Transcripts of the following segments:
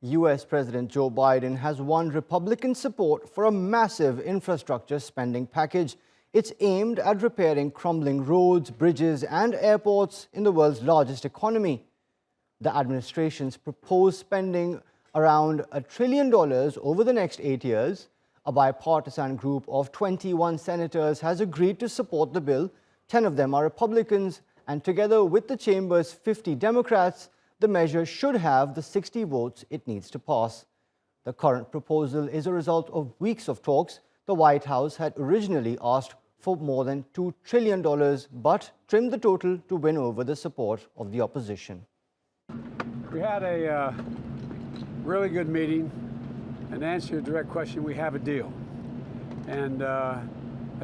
U.S. President Joe Biden has won Republican support for a massive infrastructure spending package. It's aimed at repairing crumbling roads, bridges, and airports in the world's largest economy. The administration's proposed spending around $1 trillion over the next 8 years. A bipartisan group of 21 senators has agreed to support the bill. 10 of them are Republicans, and together with the chamber's 50 Democrats, the measure should have the 60 votes it needs to pass. The current proposal is a result of weeks of talks. The White House had originally asked for more than $2 trillion, but trimmed the total to win over the support of the opposition. We had a really good meeting, and to answer your direct question, we have a deal. And I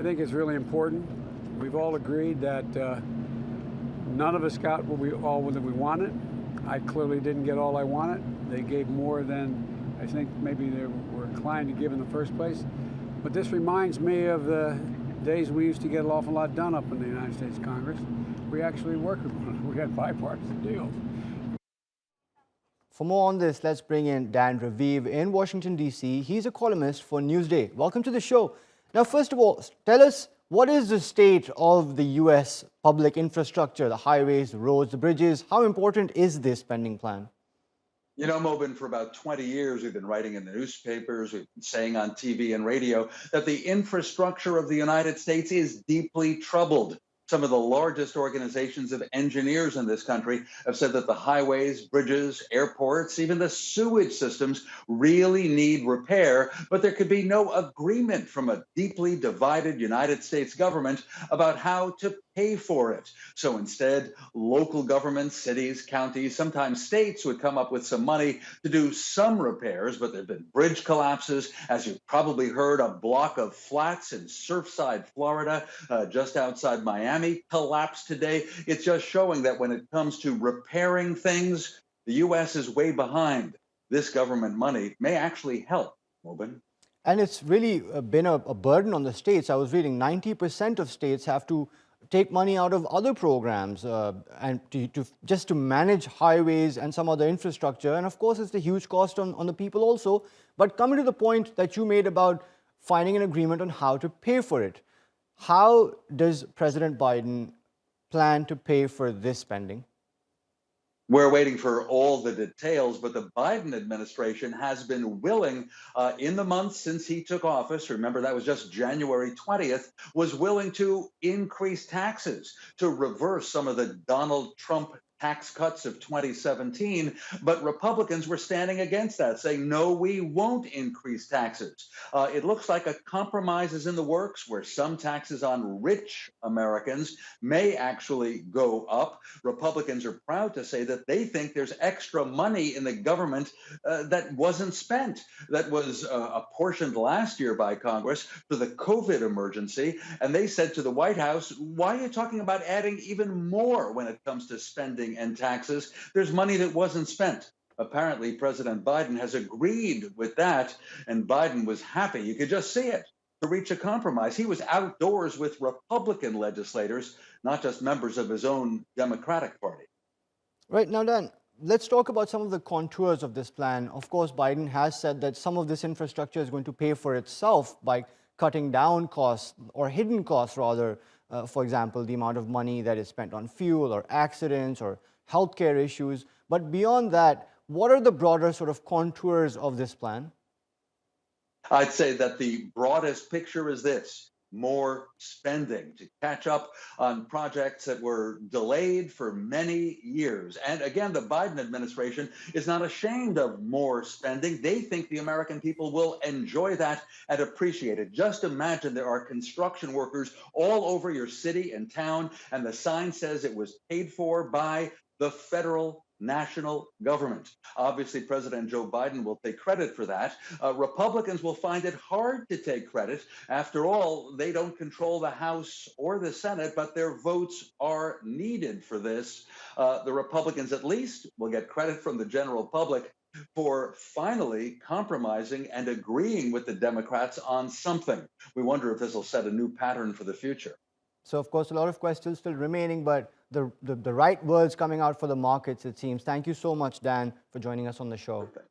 think it's really important. We've all agreed that none of us got all that we wanted. I clearly didn't get all I wanted. They gave more than I think maybe they were inclined to give in the first place. But this reminds me of the days we used to get an awful lot done up in the United States Congress. We actually worked with one. We had bipartisan deals. For more on this, let's bring in Dan Raviv in Washington, D.C. He's a columnist for Newsday. Welcome to the show. Now, first of all, tell us, what is the state of the U.S. public infrastructure, the highways, the roads, the bridges? How important is this spending plan? You know, Mobin, for about 20 years, we've been writing in the newspapers, we've been saying on TV and radio that the infrastructure of the United States is deeply troubled. Some of the largest organizations of engineers in this country have said that the highways, bridges, airports, even the sewage systems really need repair, but there could be no agreement from a deeply divided United States government about how to pay for it. So instead, local governments, cities, counties, sometimes states would come up with some money to do some repairs, but there have been bridge collapses. As you've probably heard, a block of flats in Surfside, Florida, just outside Miami, collapsed today. It's just showing that when it comes to repairing things, the U.S. is way behind. This government money may actually help, Mobin. And it's really been a burden on the states. I was reading 90% of states have to take money out of other programs and just to manage highways and some other infrastructure. And of course, it's a huge cost on the people also. But coming to the point that you made about finding an agreement on how to pay for it, how does President Biden plan to pay for this spending? We're waiting for all the details, but the Biden administration has been willing in the months since he took office, remember that was just January 20th, was willing to increase taxes, to reverse some of the Donald Trump tax cuts of 2017, but Republicans were standing against that, saying, no, we won't increase taxes. It looks like a compromise is in the works where some taxes on rich Americans may actually go up. Republicans are proud to say that they think there's extra money in the government that wasn't spent, that was apportioned last year by Congress for the COVID emergency. And they said to the White House, why are you talking about adding even more when it comes to spending and taxes? There's money that wasn't spent. Apparently, President Biden has agreed with that, and Biden was happy. You could just see it, to reach a compromise. He was outdoors with Republican legislators, not just members of his own Democratic Party. Right, now Dan, let's talk about some of the contours of this plan. Of course, Biden has said that some of this infrastructure is going to pay for itself by cutting down costs, or hidden costs rather. For example, the amount of money that is spent on fuel or accidents or healthcare issues. But beyond that, what are the broader sort of contours of this plan? I'd say that the broadest picture is this: more spending to catch up on projects that were delayed for many years. And again, the Biden administration is not ashamed of more spending. They think the American people will enjoy that and appreciate it. Just imagine there are construction workers all over your city and town, and the sign says it was paid for by the federal national government. Obviously, President Joe Biden will take credit for that. Republicans will find it hard to take credit. After all, they don't control the House or the Senate, but their votes are needed for this. The Republicans, at least, will get credit from the general public for finally compromising and agreeing with the Democrats on something. We wonder if this will set a new pattern for the future. So, of course, a lot of questions still remaining, but the right words coming out for the markets, it seems. Thank you so much, Dan, for joining us on the show. Perfect.